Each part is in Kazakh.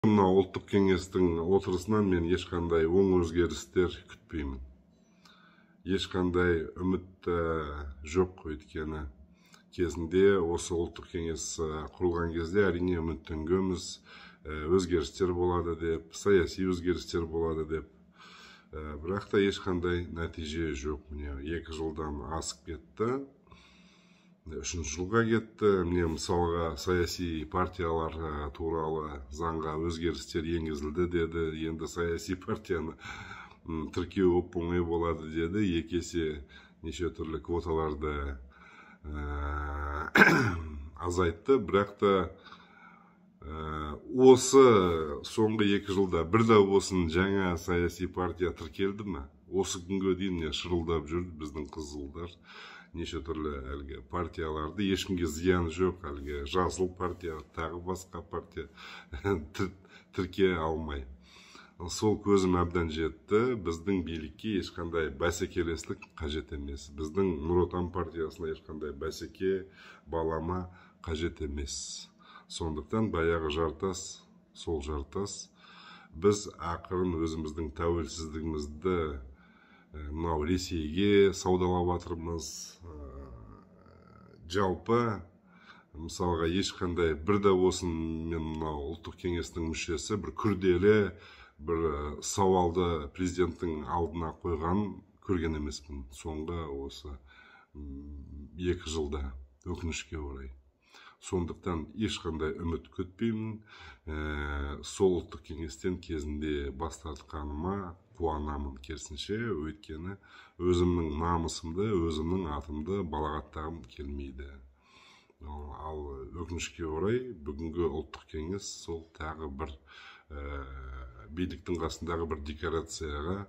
Мына ұлттық кеңестің отырысынан мен ешқандай оң өзгерістер күтпеймін. Ешқандай үміт жоқ, өйткені кезінде осы ұлттық кеңес құрылған кезде әрине үміттенгенбіз, өзгерістер болады деп, саяси өзгерістер болады деп. Бірақ та ешқандай нәтиже жоқ. Міне 2 жылдан асып кетті. 3 жылға кетті. Міне мысалға саяси партиялар туралы заңға өзгерістер енгізілді деді. Енді саяси партияны тіркеу оп-оңай болады деді. 2 есе неше түрлі квоталарды азайтты. Бірақ та осы соңғы 2 жылда бір да болсын жаңа саяси партия тіркелді ме? Осы күнге дейін шырылдап жүрді біздің қызылдар. Неше түрлі әлгі партияларды, ешкімге зияны жоқ, әлгі жасыл партия, тағы басқа партия тірке алмай. Сол көзім әбден жетті. Біздің билікке ешқандай бәсекелестік қажет емес. Біздің Нұр Отан партиясына ешқандай бәсеке, балама қажет емес. Сондықтан баяғы жартас, сол жартас. Біз ақырын өзіміздің тәуелсіздігімізді мынау Ресейге саудалап жатырмыз. Жалпы мысалға ешқандай бір да болсын мен мынау ұлттық кеңестің мүшесі бір күрделі бір сауалды президенттің алдына қойған көрген емеспін соңғы осы 2 жылда, өкінішке орай. Сондықтан ешқандай үміт күтпеймін. Сол ұлттық кеңестен кезінде бас тартқаныма қуанамын, керісінше, өйткені өзімнің намысымды, өзімнің атымды балағаттағым келмейді. Ал өкінішке орай бүгінгі ұлттық кеңес сол тағы бір биліктің қасындағы бір декорацияға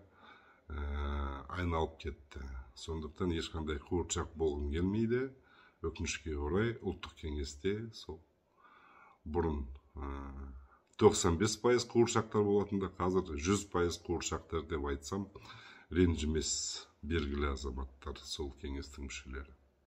айналып кетті. Сондықтан ешқандай қуыршақ болғым келмейді. Өкінішке орай ұлттық кеңесте сол бұрын 95% қуыршақтар болатында, қазір 100% қуыршақтар деп айтсам ренжімес белгілі азаматтар сол кеңестің мүшелері.